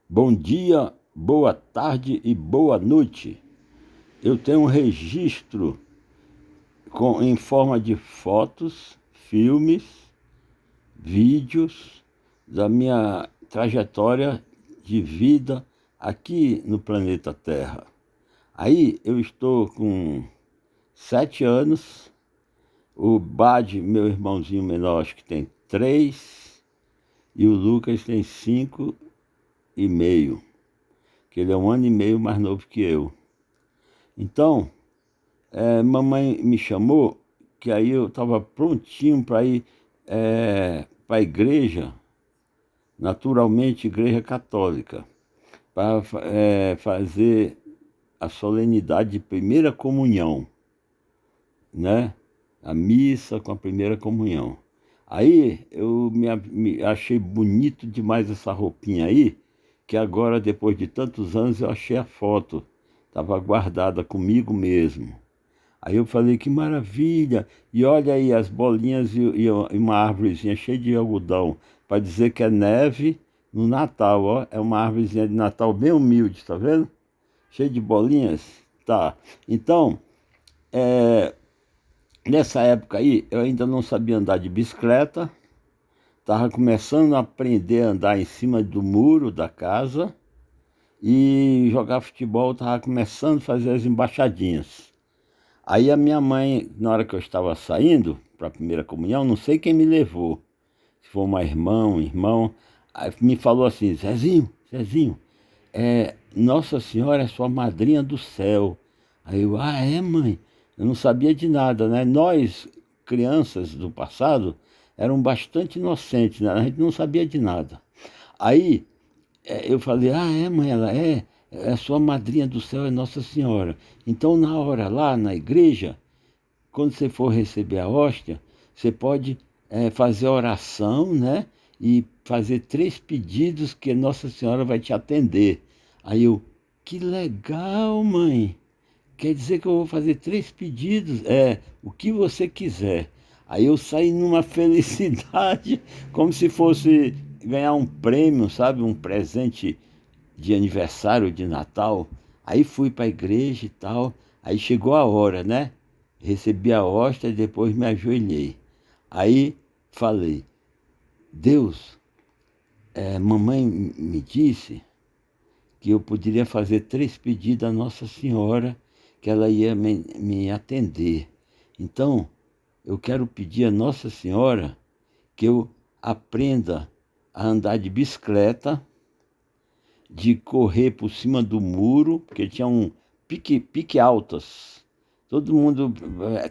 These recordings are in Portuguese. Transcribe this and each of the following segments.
Bom dia, boa tarde e boa noite. Eu tenho um registro em forma de fotos, filmes, vídeos da minha trajetória de vida aqui no planeta Terra. Aí eu estou com 7 anos, o Bad, meu irmãozinho menor, acho que tem 3, e o Lucas tem 5 e meio, que ele é 1 ano e meio mais novo que eu. Então, mamãe me chamou, que aí eu estava prontinho para ir para a igreja, naturalmente igreja católica, para fazer a solenidade de primeira comunhão, né? A missa com a primeira comunhão. Aí eu me achei bonito demais essa roupinha aí, que agora, depois de tantos anos, eu achei a foto. Estava guardada comigo mesmo. Aí eu falei, que maravilha! E olha aí as bolinhas e uma árvorezinha cheia de algodão, para dizer que é neve no Natal, ó. É uma árvorezinha de Natal bem humilde, tá vendo? Cheia de bolinhas. Tá. Então, nessa época aí, eu ainda não sabia andar de bicicleta, estava começando a aprender a andar em cima do muro da casa e jogar futebol, estava começando a fazer as embaixadinhas. Aí a minha mãe, na hora que eu estava saindo para a primeira comunhão, não sei quem me levou, se foi uma irmã, um irmão, aí me falou assim, Zezinho, Nossa Senhora é sua madrinha do céu. Aí eu, é mãe? Eu não sabia de nada, né? Nós, crianças do passado, eram bastante inocentes, né? A gente não sabia de nada. Aí eu falei, mãe, ela é a sua madrinha do céu, é Nossa Senhora. Então, na hora lá na igreja, quando você for receber a hóstia, você pode fazer oração, né? E fazer 3 pedidos que Nossa Senhora vai te atender. Aí eu, que legal, mãe. Quer dizer que eu vou fazer 3 pedidos? O que você quiser. Aí eu saí numa felicidade, como se fosse ganhar um prêmio, sabe? Um presente de aniversário de Natal. Aí fui para a igreja e tal. Aí chegou a hora, né? Recebi a hóstia e depois me ajoelhei. Aí falei, Deus, mamãe me disse que eu poderia fazer 3 pedidos à Nossa Senhora, que ela ia me atender. Então, eu quero pedir à Nossa Senhora que eu aprenda a andar de bicicleta, de correr por cima do muro, porque tinha um pique altas. Todo mundo,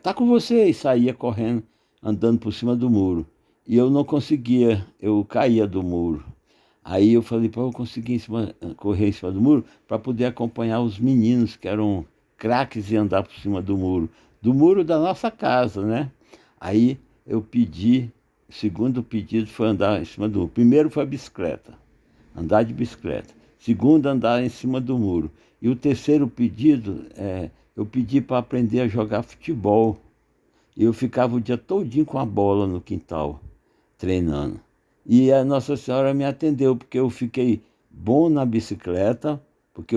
tá com você, e saía correndo, andando por cima do muro. E eu não conseguia, eu caía do muro. Aí eu falei, para eu conseguir correr em cima do muro, para poder acompanhar os meninos que eram craques em andar por cima do muro da nossa casa, né? Aí eu pedi, o segundo pedido foi andar em cima do muro. Primeiro foi a bicicleta, andar de bicicleta. Segundo, andar em cima do muro. E o terceiro pedido, eu pedi para aprender a jogar futebol. E eu ficava o dia todinho com a bola no quintal, treinando. E a Nossa Senhora me atendeu, porque eu fiquei bom na bicicleta, porque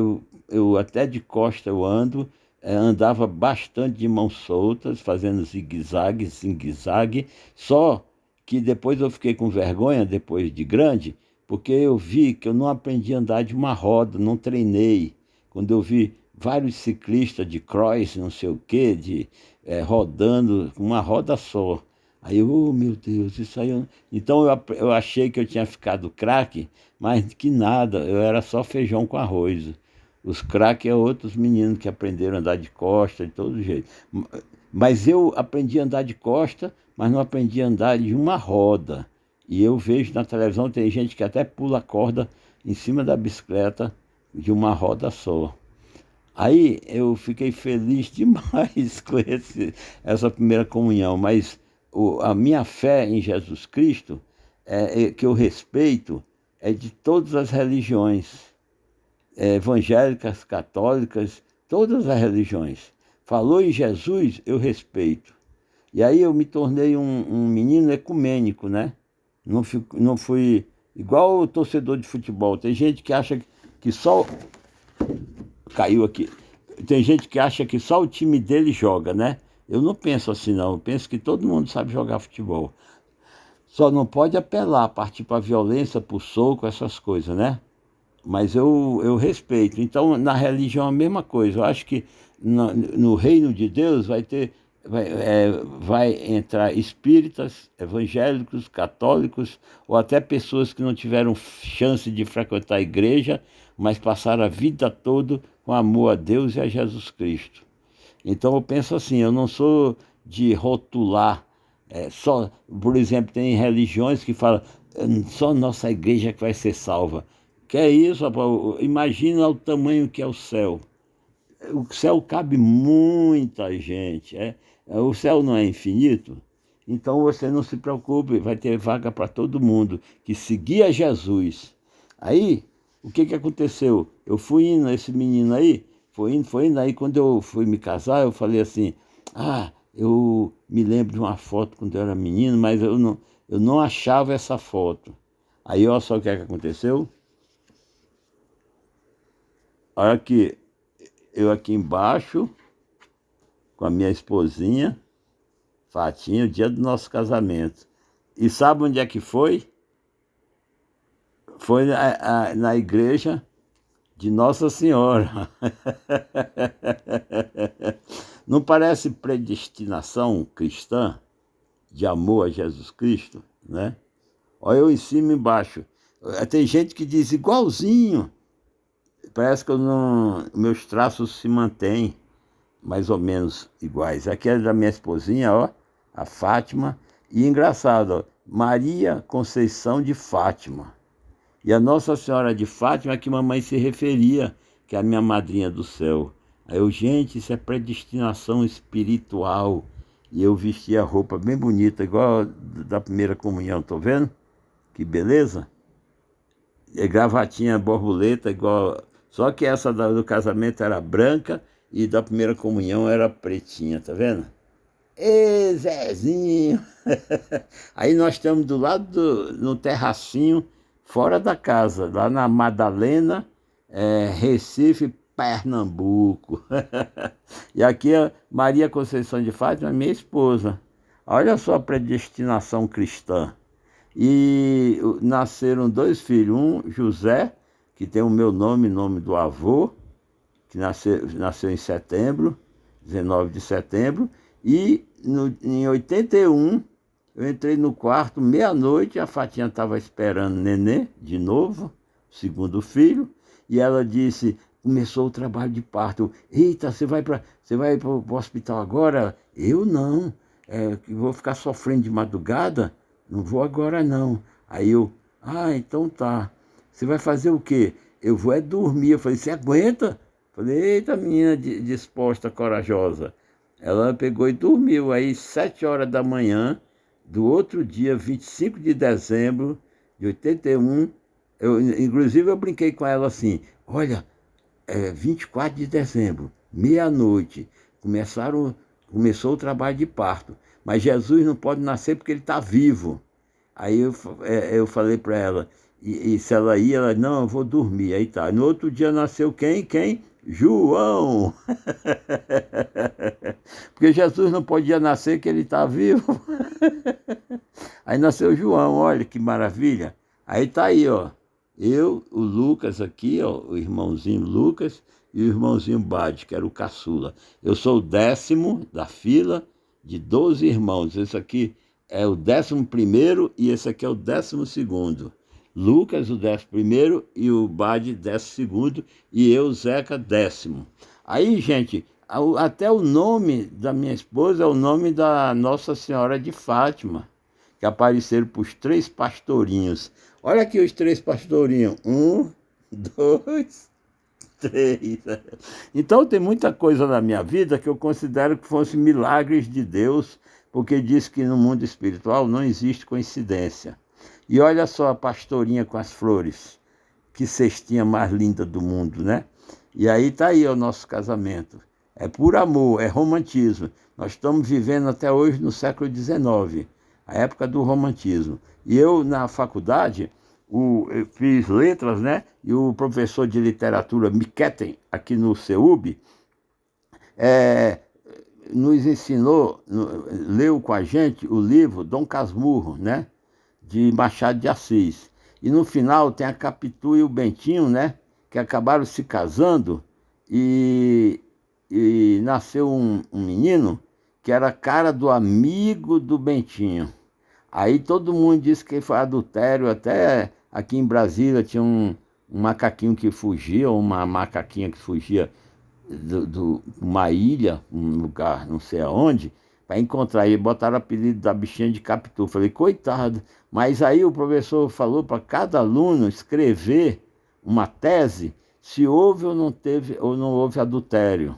eu até de costa eu ando, andava bastante de mãos soltas, fazendo zigue-zague, só que depois eu fiquei com vergonha, depois de grande, porque eu vi que eu não aprendi a andar de uma roda, não treinei. Quando eu vi vários ciclistas de cross, não sei o quê, rodando com uma roda só. Aí eu, oh meu Deus, isso aí. Então eu achei que eu tinha ficado craque, mas que nada, eu era só feijão com arroz. Os craques é outros meninos que aprenderam a andar de costa, de todo jeito. Mas eu aprendi a andar de costa, mas não aprendi a andar de uma roda. E eu vejo na televisão, tem gente que até pula a corda em cima da bicicleta de uma roda só. Aí eu fiquei feliz demais com essa primeira comunhão, mas a minha fé em Jesus Cristo, que eu respeito, é de todas as religiões, evangélicas, católicas, todas as religiões. Falou em Jesus, eu respeito. E aí eu me tornei um menino ecumênico, né? Não fui Igual o torcedor de futebol. Tem gente que acha que só... Caiu aqui. Tem gente que acha que só o time dele joga, né? Eu não penso assim, não. Eu penso que todo mundo sabe jogar futebol. Só não pode apelar, partir para violência, para o soco, essas coisas, né? Mas eu respeito. Então, na religião, a mesma coisa. Eu acho que no reino de Deus vai entrar espíritas, evangélicos, católicos, ou até pessoas que não tiveram chance de frequentar a igreja, mas passaram a vida toda com amor a Deus e a Jesus Cristo. Então, eu penso assim, eu não sou de rotular, só, por exemplo, tem religiões que falam, só nossa igreja que vai ser salva. Que é isso, rapaz? Imagina o tamanho que é o céu. O céu cabe muita gente. O céu não é infinito. Então você não se preocupe, vai ter vaga para todo mundo que seguia Jesus. Aí, o que aconteceu? Eu fui indo, esse menino aí, foi indo. Aí quando eu fui me casar, eu falei assim, eu me lembro de uma foto quando eu era menino, mas eu não achava essa foto. Aí olha só o que aconteceu. Olha aqui, eu aqui embaixo, com a minha esposinha, Fatinha, o dia do nosso casamento. E sabe onde é que foi? Foi na igreja de Nossa Senhora. Não parece predestinação cristã de amor a Jesus Cristo, né? Olha eu em cima e embaixo. Tem gente que diz igualzinho. Parece que meus traços se mantêm mais ou menos iguais. Aqui é da minha esposinha, ó, a Fátima. E engraçado, ó, Maria Conceição de Fátima. E a Nossa Senhora de Fátima é que mamãe se referia, que é a minha madrinha do céu. Aí eu, gente, isso é predestinação espiritual. E eu vesti a roupa bem bonita, igual a da primeira comunhão, tô vendo? Que beleza? E gravatinha borboleta, igual... Só que essa do casamento era branca e da primeira comunhão era pretinha, tá vendo? Ê, Zezinho! Aí nós estamos do lado no terracinho, fora da casa, lá na Madalena, Recife, Pernambuco. E aqui a Maria Conceição de Fátima, minha esposa. Olha só a predestinação cristã. E nasceram 2 filhos, um José, que tem o meu nome, nome do avô, que nasceu em setembro, 19 de setembro, e em 81, eu entrei no quarto, meia-noite, a Fatinha estava esperando nenê, de novo, segundo filho, e ela disse, começou o trabalho de parto. Eita, você vai para o hospital agora? Eu não, vou ficar sofrendo de madrugada, não vou agora não. Aí eu, então tá. Você vai fazer o quê? Eu vou dormir. Eu falei, você aguenta? Falei, eita, menina disposta, corajosa. Ela pegou e dormiu. Aí, 7 horas da manhã, do outro dia, 25 de dezembro de 81, inclusive eu brinquei com ela assim, olha, 24 de dezembro, meia-noite, começou o trabalho de parto. Mas Jesus não pode nascer porque ele está vivo. Aí eu falei para ela, e se ela ia, ela, não, eu vou dormir. Aí tá. No outro dia nasceu quem? Quem? João! Porque Jesus não podia nascer que ele está vivo. Aí nasceu João, olha que maravilha. Aí tá aí, ó. Eu, o Lucas aqui, ó, o irmãozinho Lucas e o irmãozinho Bade, que era o caçula. Eu sou o 10º da fila de 12 irmãos. Esse aqui é o 11º e esse aqui é o 12º. Lucas, o 11º, e o Bade, 12º, e eu, Zeca, 10º. Aí, gente, até o nome da minha esposa é o nome da Nossa Senhora de Fátima, que apareceram para os 3 pastorinhos. Olha aqui os 3 pastorinhos. 1, 2, 3. Então tem muita coisa na minha vida que eu considero que fossem milagres de Deus, porque diz que no mundo espiritual não existe coincidência. E olha só a pastorinha com as flores, que cestinha mais linda do mundo, né? E aí está aí o nosso casamento. É por amor, é romantismo. Nós estamos vivendo até hoje no século XIX, a época do romantismo. E eu, na faculdade, eu fiz letras, né? E o professor de literatura Miqueten, aqui no CEUB, é, nos ensinou, leu com a gente o livro Dom Casmurro, né? De Machado de Assis. E no final tem a Capitu e o Bentinho, né? Que acabaram se casando e, e nasceu um menino que era cara do amigo do Bentinho. Aí todo mundo disse que foi adultério, até aqui em Brasília tinha um macaquinho que fugia, uma macaquinha que fugia uma ilha, um lugar não sei aonde, para encontrar ele, botaram o apelido da bichinha de Capitu. Falei, coitado. Mas aí o professor falou para cada aluno escrever uma tese se houve ou não teve ou não houve adultério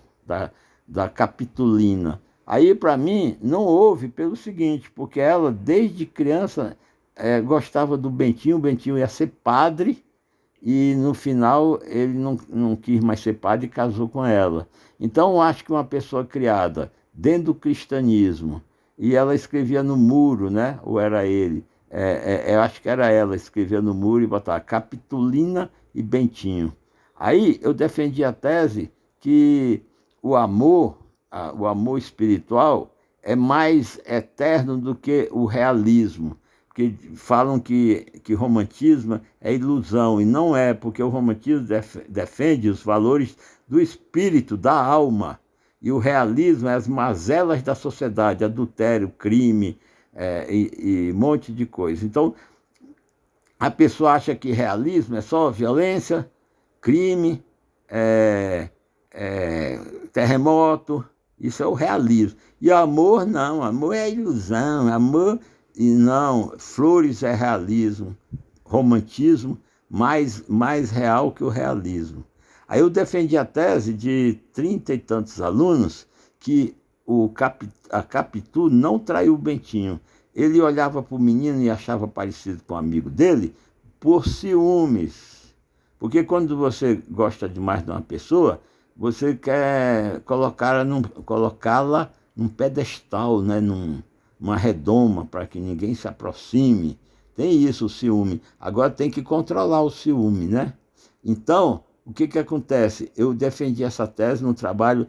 da Capitulina. Aí para mim não houve pelo seguinte, porque ela desde criança gostava do Bentinho, o Bentinho ia ser padre e no final ele não quis mais ser padre e casou com ela. Então eu acho que uma pessoa criada dentro do cristianismo, e ela escrevia no muro, né? Ou era ele? Eu acho que era ela, escrevia no muro e botava Capitulina e Bentinho. Aí eu defendi a tese que o amor, o amor espiritual, é mais eterno do que o realismo. Porque falam que romantismo é ilusão, e não é, porque o romantismo defende os valores do espírito, da alma. E o realismo é as mazelas da sociedade, adultério, crime e um monte de coisa. Então, a pessoa acha que realismo é só violência, crime, é, terremoto, isso é o realismo. E amor não, amor é ilusão, amor e não, flores é realismo, romantismo mais real que o realismo. Aí eu defendi a tese de 30 e tantos alunos que a Capitu não traiu o Bentinho. Ele olhava para o menino e achava parecido com um amigo dele por ciúmes. Porque quando você gosta demais de uma pessoa, você quer colocá-la num pedestal, né? Numa redoma, para que ninguém se aproxime. Tem isso, o ciúme. Agora tem que controlar o ciúme, né? Então, o que acontece? Eu defendi essa tese num trabalho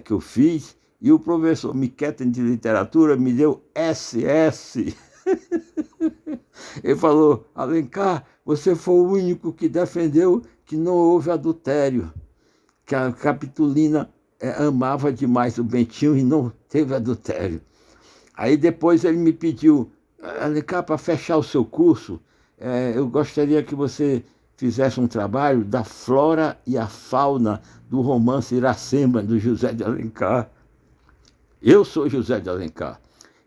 que eu fiz e o professor Miqueten de literatura me deu SS. Ele falou, Alencar, você foi o único que defendeu que não houve adultério, que a Capitulina amava demais o Bentinho e não teve adultério. Aí depois ele me pediu, Alencar, para fechar o seu curso, eu gostaria que você fizesse um trabalho da flora e a fauna do romance Iracema, do José de Alencar. Eu sou José de Alencar.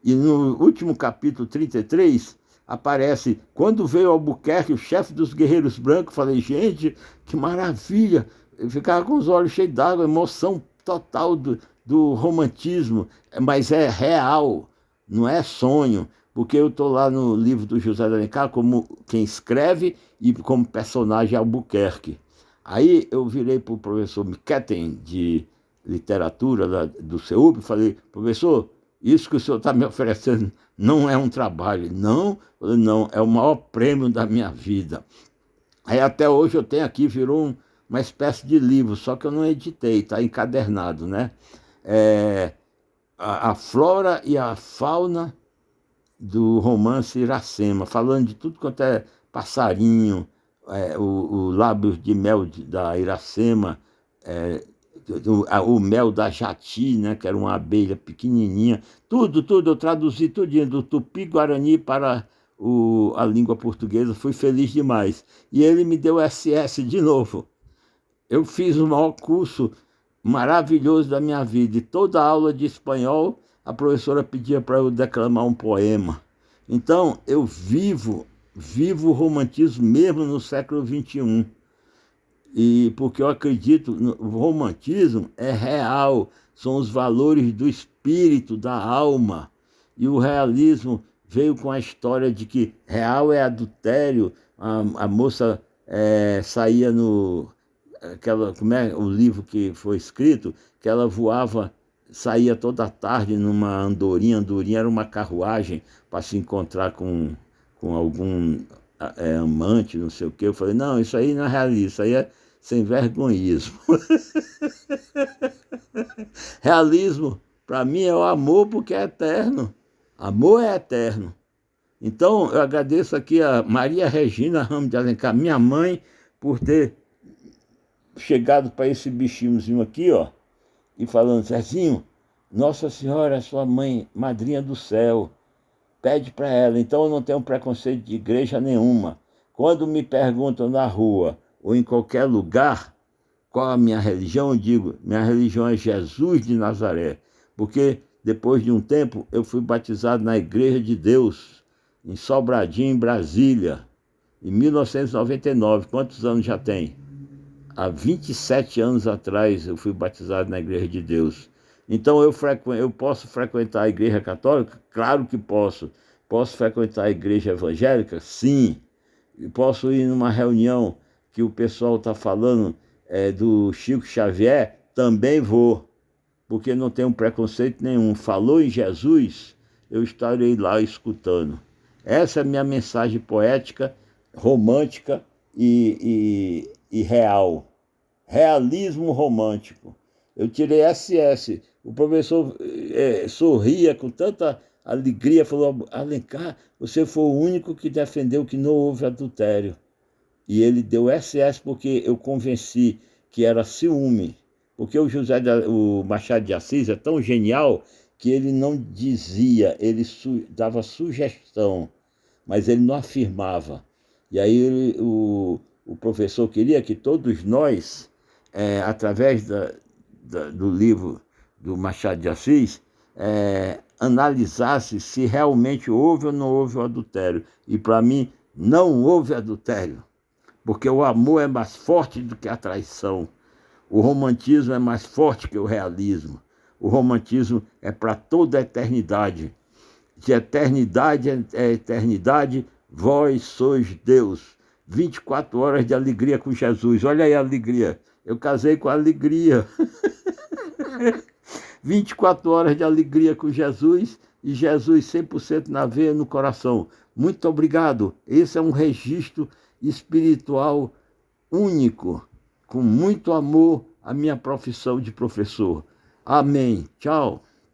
E no último capítulo 33, aparece, quando veio Albuquerque, o chefe dos guerreiros brancos, falei, gente, que maravilha. Eu ficava com os olhos cheios d'água, emoção total do romantismo, mas é real, não é sonho, porque eu estou lá no livro do José de Alencar como quem escreve e como personagem Albuquerque. Aí eu virei para o professor Miqueten, de literatura do CEUB, e falei, professor, isso que o senhor está me oferecendo não é um trabalho, não, não, é o maior prêmio da minha vida. Aí até hoje eu tenho aqui, virou uma espécie de livro, só que eu não editei, está encadernado, né? A flora e a fauna do romance Iracema, falando de tudo quanto é passarinho, o lábio de mel da Iracema, o mel da jati, né, que era uma abelha pequenininha, tudo, eu traduzi tudinho, do tupi-guarani para a língua portuguesa, fui feliz demais. E ele me deu SS de novo. Eu fiz o maior curso maravilhoso da minha vida, e toda aula de espanhol, a professora pedia para eu declamar um poema. Então, eu vivo o romantismo mesmo no século XXI. E porque eu acredito, o romantismo é real, são os valores do espírito, da alma. E o realismo veio com a história de que real é adultério, a moça saía como é o livro que foi escrito, que ela voava, saía toda tarde numa andorinha era uma carruagem para se encontrar com algum amante, não sei o quê. Eu falei, não, isso aí não é realismo, isso aí é sem vergonhismo. Realismo, para mim, é o amor porque é eterno. Amor é eterno. Então, eu agradeço aqui a Maria Regina Ramos de Alencar, minha mãe, por ter chegado para esse bichinhozinho aqui, ó, e falando, Zezinho, Nossa Senhora é sua mãe, madrinha do céu, pede para ela. Então eu não tenho preconceito de igreja nenhuma. Quando me perguntam na rua ou em qualquer lugar qual a minha religião, eu digo, minha religião é Jesus de Nazaré, porque depois de um tempo eu fui batizado na Igreja de Deus, em Sobradinho, em Brasília, em 1999. Quantos anos já tem? Há 27 anos atrás eu fui batizado na Igreja de Deus. Então eu posso frequentar a Igreja Católica? Claro que posso. Posso frequentar a Igreja Evangélica? Sim. E posso ir numa reunião que o pessoal está falando do Chico Xavier? Também vou, porque não tenho preconceito nenhum. Falou em Jesus, eu estarei lá escutando. Essa é a minha mensagem poética, romântica e real. Realismo romântico. Eu tirei SS. O professor sorria com tanta alegria, falou, Alencar, você foi o único que defendeu que não houve adultério. E ele deu SS porque eu convenci que era ciúme. Porque o Machado de Assis é tão genial que ele não dizia, ele dava sugestão, mas ele não afirmava. E aí o professor queria que todos nós, através do livro do Machado de Assis, analisasse se realmente houve ou não houve o adultério. E para mim, não houve adultério, porque o amor é mais forte do que a traição. O romantismo é mais forte que o realismo. O romantismo é para toda a eternidade. De eternidade é eternidade, vós sois Deus. 24 horas de alegria com Jesus. Olha aí a alegria. Eu casei com a alegria. 24 horas de alegria com Jesus e Jesus 100% na veia, no coração. Muito obrigado. Esse é um registro espiritual único, com muito amor à minha profissão de professor. Amém. Tchau.